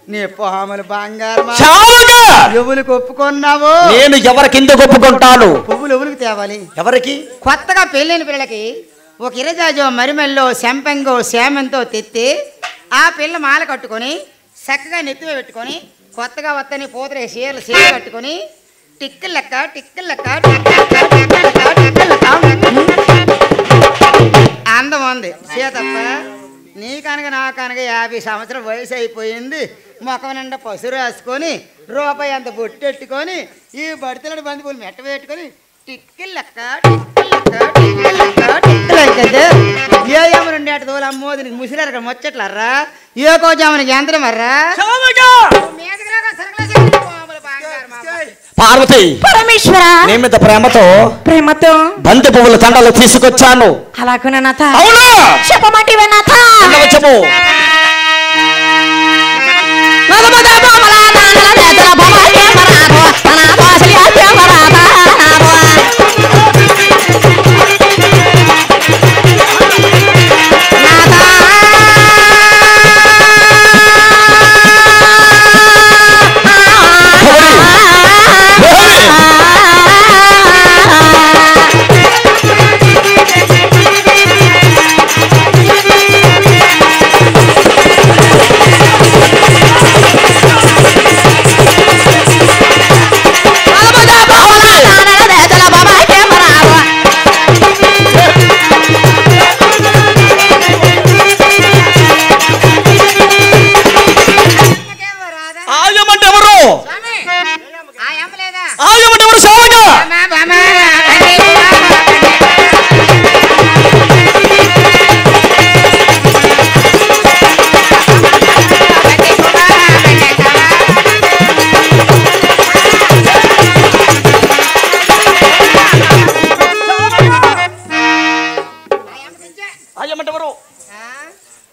నీ పాములు బంగారం ఎవరికి ఒప్పుకున్నావు నేను ఎవరికి ఎందుకు ఒప్పుకుంటాను పువ్వులు ఎవరికి తేవాలి ఎవరికి కొత్తగా పెళ్ళైన పిల్లలకి ఒక ఇరజాజో మరిమెల్లో శంపంగో శామంతో తెత్తి ఆ పిల్ల మాల కట్టుకొని చక్కగా నెత్తిమే పెట్టుకొని కొత్తగా వత్తని పూతరే చీరలు కట్టుకొని టిక్కులు లెక్క అందం ఉంది సీతప్ప నీ కనుక నా కనుక 50 సంవత్సరం వయసు అయిపోయింది ముఖం నిండా పసురు రాసుకొని రూపాయి అంత బొట్టెట్టుకొని ఈ బడితెలడి బంతి పూలు మెట్ట పెట్టుకొని టిక్కులు లెక్క ఏ ఏమో 2 ఏట తోలు అమ్మో దీనికి ముసిరారు అక్కడ ముచ్చట్లర్రా ఏ కోజామనికి యంత్రం అర్రా పార్వతి పరమేశ్వర నీ మీద ప్రేమతో బంతి పువ్వుల దండలు తీసుకొచ్చాను అలాగేనా నాథ అవునా చెప్పమాటివే నాథ చెప్పు ఆయమంటెవరు సేవక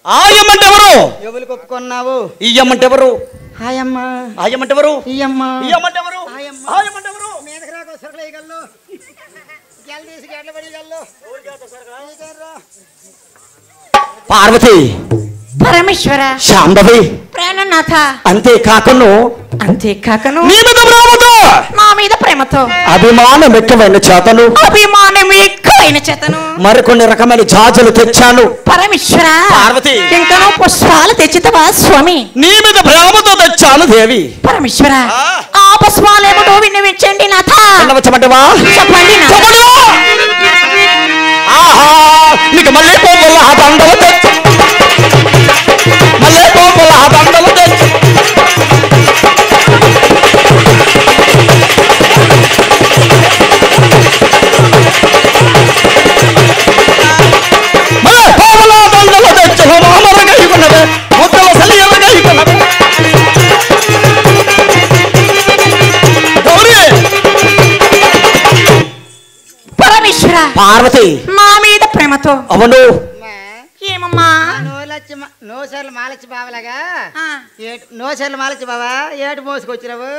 ఆయమంటెవరు ఎవరు కొప్పుకున్నావు ఇయ్యమంటెవరు హాయమ్మ ఆయమంటెవరు ఇయ్యమ్మ ఇయ్యమంటెవరు ఆయమంటెవరు పార్వతి పరమేశ్వర శాంభవి ప్రాణనాథ అంతేకాకను అంతేకాకను నీ మీద ప్రేమతో నా మీద ప్రేమతో అభిమానం ఎక్కువైన చేతను అభిమానం ఎక్కువైన చేతను మరికొన్ని రకమైన జాజులు తెచ్చాను పరమేశ్వర పార్వతి ఇంకనూ పుష్పాలు తెచ్చితవా స్వామి నీ మీద ప్రేమతో తెచ్చాను దేవి పరమేశ్వర ఆ పుష్పాలు ఏమిటో విన్నవించండి నాథ విన్నవచ్చమంటవా చెప్పండి నాథ. ఆహా నీకు మళ్ళీ పోపుల ఆ దండలు తెచ్చు మళ్ళీ పోపుల ఆ దండలు తెచ్చు మళ్ళీ పోపుల దండలు తెచ్చు మామరగా ఇవ్వనవే ముద్దల సలియలుగా ఇవ్వనవే గౌరీ పరమేశ్వర పార్వతి నా మీద ప్రేమతో అవును ఏమమ్మా నోసర్లు మాలచ్చి బావలాగా ఆ, నోసర్లు మాలచ్చి బావా ఏటు మోసుకొచ్చినావు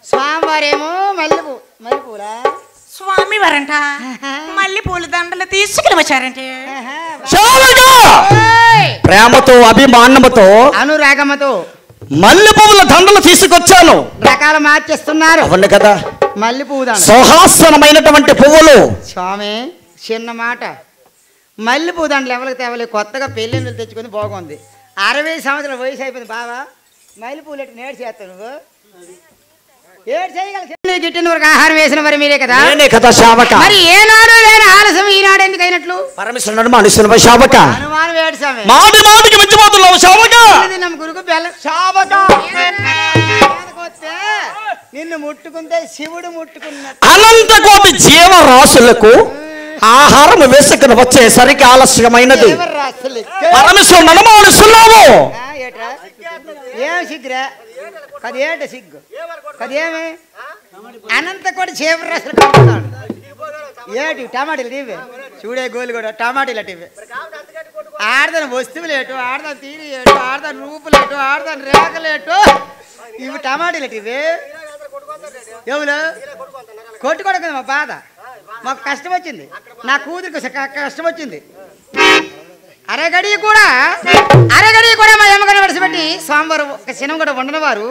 స్వామివారేమో మల్లెపూలా స్వామి వారంట మళ్ళీ పూల దండలు తీసుకుని వచ్చారంటే చాలుగా! ప్రేమతో అభిమానముతో అనురాగమ్మతో మల్లె పువ్వుల దండలు తీసుకొచ్చాను రకాలు మార్చేస్తున్నారు అవును కదా మల్లె పువ్వు దండ సుహాసనమైనటువంటి పువ్వులు స్వామి చిన్న మాట మల్లె పువ్వు దండలు ఎవరికి తేవలే కొత్తగా పెళ్ళిళ్ళు తెచ్చుకొని బాగుంది 60 సంవత్సరాల వయసు అయిపోయింది బావా మల్లె పువ్వులు ఎట్టు నేడు చేస్తావు నువ్వు ఏడు చేయగల గిట్టిన వరకు ఆహారం వేసిన మరి మీరే కదా నేనే కదా శావక మరి ఏనాడు లేని ఆలస్యం ఈనాడు ఎందుకు అయినట్లు పరమేశ్వరుడు మనుషుల శావక అనుమానం ఏడు స్వామి మాటి మాటికి మించిపోతున్నావు శావక నమ్మ గురుకు బెల్లం శావక వస్తే నిన్ను ముట్టుకుంటే శివుడు ముట్టుకున్నట్టు అనంత కోటి జీవరాశులకు ఆహారం వేసుకుని వచ్చేసరికి ఆలస్యమైనది ఎవరు రాస్తులు పరమేశ్వరుడు అనుమానిస్తున్నావు ఏట్రా ఏం సిగ్గురా కదేంట సిగ్గు కదేమి అనంత కూడా చేపలు రాసులు కలుపుతాడు ఏటి టమాటీలు ఇవే చూడే గోలు కూడా టమాటీలు అటు ఇవే ఆడదాని వస్తువులు ఏటు ఆడదాని తీరి ఏటు ఆడదాని రూపులు ఏటు ఆడదాని రేఖలేటు ఇవి టమాటీలు అటు ఇవే ఎవరు కొట్టుకోవడం కదా మా బాధ మాకు కష్టం వచ్చింది నా కూతురికి కష్టం వచ్చింది అరగడి కూడా మా అమ్మగారిని వడిసిపెట్టి సోమవారం ఒక సినిమా కూడా వండిన వారు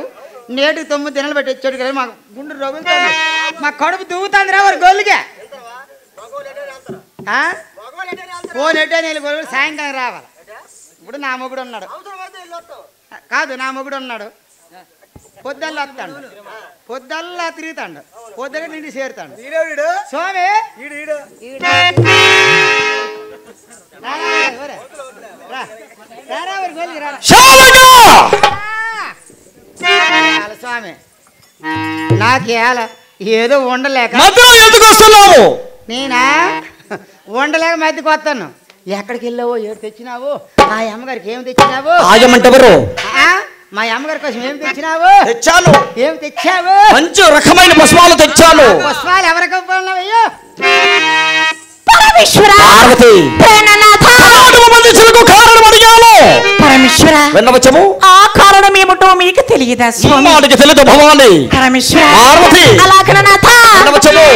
నేటికి 9 దినాలు పెట్టి వచ్చాడు కదా మా గుండె రగులుతుంది మా కడుపు దువ్వుతుంది రా వారు గోళ్ళుగా పోనెట్టే నేను గోళ్ళు సాయంకాలం రావాలి ఇప్పుడు నా మొగుడు ఉన్నాడు కాదు నా మొగుడు ఉన్నాడు పొద్దుల్లా వస్తాడు పొద్దుల్లా తిరుగుతాడు పొద్దుగా నిండి చేరుతాడు స్వామి స్వామి నాకేళ ఏదో ఉండలేక ఎందుకు వస్తున్నావు నేనా ఉండలేక మధ్యకి వస్తాను ఎక్కడికి వెళ్ళావో ఏడు తెచ్చినావు మా అమ్మగారికి ఏమి తెచ్చినావు ఆయమంటెవరు మా అమ్మగారి కోసం ఏమి తెచ్చినావు తెచ్చాను ఏమి తెచ్చావు మంచి రకమైన పుష్పాలు తెచ్చాను పుష్పాలు ఎవరికి ఇవ్వాలన్నావయ్యో పరమేశ్వర పార్వతి ప్రాణనాథ కారణం అడిగాను పరమేశ్వర విన్నవచ్చము ఆ కారణం ఏమిటో మీకు తెలియదా స్వామి మాటికి తెలుగు భవాని పరమేశ్వర పార్వతి అలాగన నాథ విన్నవచ్చము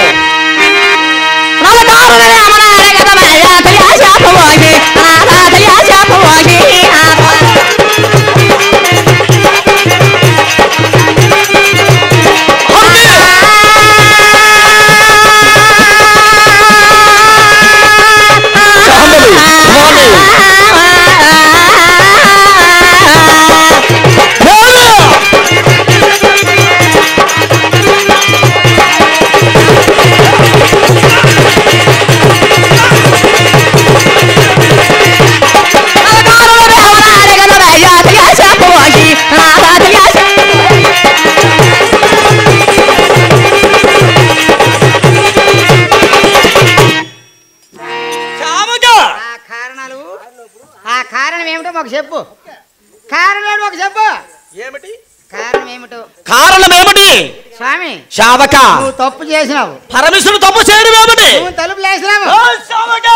కారణం ఏమిటి స్వామి శావక నువ్వు తప్పు చేసినావు పరమేశ్వరుడు తప్పు చేయడం ఏమిటి నువ్వు తలుపులు వేసినావు ఓ శావక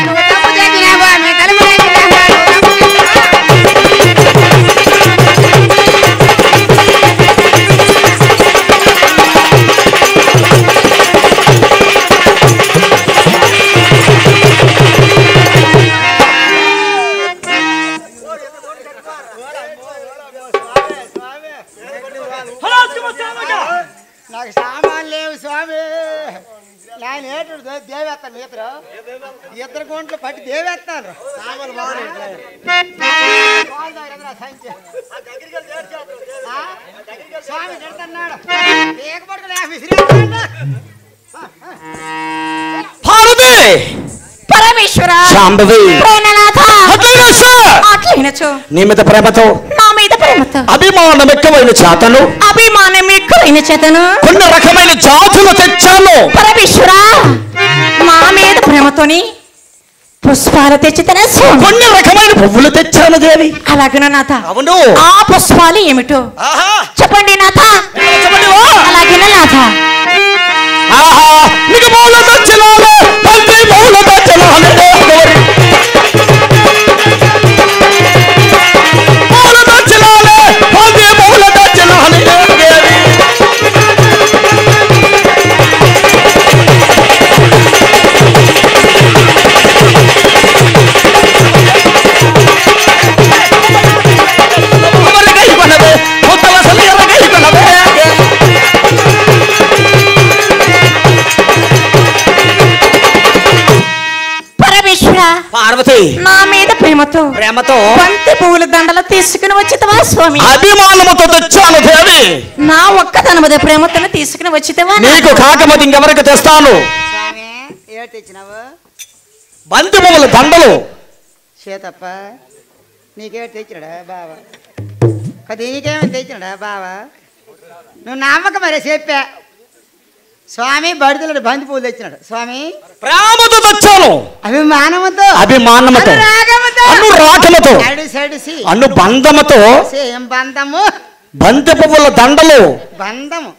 నువ్వు తప్పు చేసినావు మీ తలుపులు వేసినావు నాకు సామాన్లు లేవు స్వామి నేను ఏటు దేవేస్తాను ఇద్దరు గుంట్లు పట్టి దేవేస్తాను స్వామి తిడుతున్నాడు పార్వతి పరమేశ్వర శాంభవి ప్రేమనాథ అట్లయినచో నీ మీద ప్రేమతో నా మీద ప్రేమతో అభిమానం ఎక్కువైన చేతను అభిమానం ఎక్కువైన చేతను కొన్ని రకమైన జాతులు తెచ్చాను పరమేశ్వర మా మీద ప్రేమతోని పుష్పాలు తెచ్చితేనే స్వామి కొన్ని రకమైన పువ్వులు తెచ్చాను దేవి అలాగన నాథ అవును ఆ పుష్పాలు ఏమిటో ఆహా చెప్పండి నాథ చెప్పండి ఓ. అలాగేనా నాథ ఆహా నీకు మూల దచ్చలాలు తండ్రి మూల దచ్చలాలు మూల దచ్చలాలు తండ్రి మూల దచ్చలాలు దేవి అవరికై కొనవే ముత్తల సలియరకై కొనవే పరమేశ్వర పార్వతి నా మీద ప్రేమతో ప్రేమతో బంతి పువ్వుల దండలు తీసుకుని వచ్చితవా స్వామి అభిమానముతో తెచ్చాను దేవి నా ఒక్క తన మీద ప్రేమతో తీసుకుని వచ్చితవా నీకు కాకమతి ఇంకెవరికి తెస్తాను స్వామి ఏడు తెచ్చినావు బంతి పువ్వుల దండలు చేతప్ప నీకేడు తెచ్చినాడా బావా కొద్ది నీకేమని తెచ్చినాడా బావా నువ్వు నమ్మక మరి చెప్పా స్వామి బడిదలుడు బంతి పూలు తెచ్చినాడు స్వామి ప్రేమతో తెచ్చాను అభిమానముతో అభిమానముతో అనురాగముతో అనురాగముతో సడిసి అనుబంధముతో ఏం బంధము బంతి పువ్వుల దండలు బంధము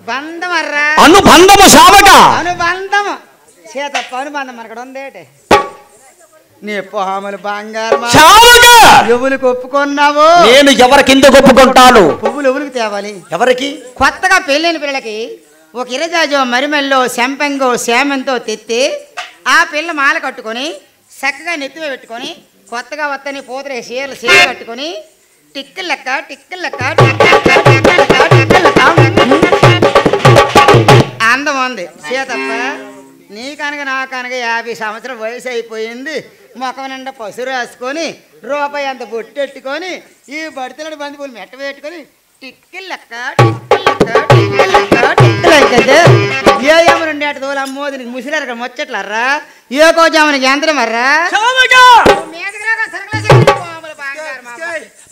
బంధమర్రా అనుబంధము శావక అనుబంధము చేతప్ప అనుబంధం అక్కడ ఉందేటే నీ పాములు బంగారు శావక ఎవరికి ఒప్పుకున్నావు నేను ఎవరికిందుకు ఒప్పుకుంటాను పువ్వులు ఎవరికి తేవాలి ఎవరికి కొత్తగా పెళ్ళైన పిల్లలకి ఒక ఇరజాజో మరిమెల్లో శంపంగో శామంతో తెత్తి ఆ పిల్ల మాల కట్టుకొని చక్కగా నెత్తిమే పెట్టుకొని కొత్తగా వత్తని పూతరే చీరలు చీర కట్టుకొని టిక్కులు లెక్క టిక్కులు లెక్క అందం ఉంది సీతప్ప నీ కనుక నా కనుక 50 సంవత్సరం వయసు అయిపోయింది ముఖం నిండా పసురు రాసుకొని రూపాయి అంత బొట్టెట్టుకొని ఈ బడితెలడు బంతి పూలు మెట్ట పెట్టుకొని టిక్కులు లెక్క ఏ ఏమరండి అటు తోలు అమ్మోది నీకు ముసిరారు అక్కడ ముచ్చట్లర్రా ఏ కోజామనికి యంత్రం మర్రా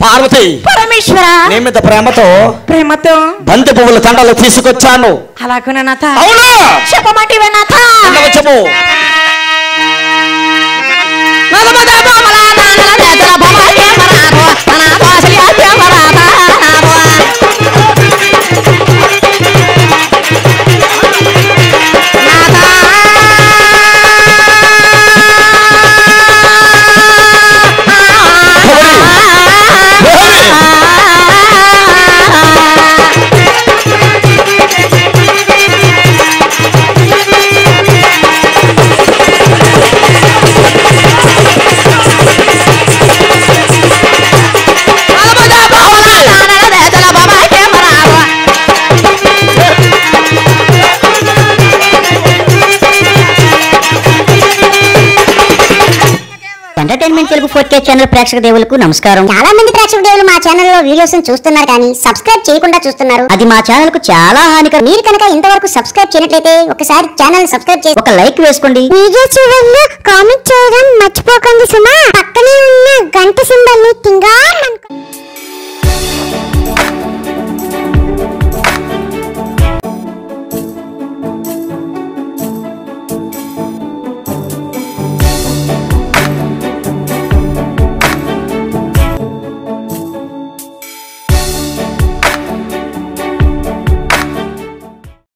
పార్వతి పరమేశ్వర నీ మీద ప్రేమతో ప్రేమతో బంతి పువ్వుల దండలు తీసుకొచ్చాను అలాగనే నాథ అవునా చెప్పమాటివే నాథ చెప్పు ఎంటర్టైన్మెంట్ తెలుగు 4K ఛానల్ ప్రేక్షక దేవులకు నమస్కారం. చాలా మంది ప్రేక్షక దేవులు మా ఛానల్లో వీడియోస్ చూస్తున్నారు కానీ సబ్స్క్రైబ్ చేయకుండా చూస్తున్నారు. అది మా ఛానల్ కు చాలా హానికరం. మీరు కనుక ఇంతవరకు సబ్స్క్రైబ్ చేయనట్లయితే ఒకసారి ఛానల్ సబ్స్క్రైబ్ చేసి ఒక లైక్ వేసుకోండి. వీడియో చివరిలో కామెంట్ చేయడం మర్చిపోకండి సుమా. పక్కనే ఉన్న గంట సింబల్ ని టింగా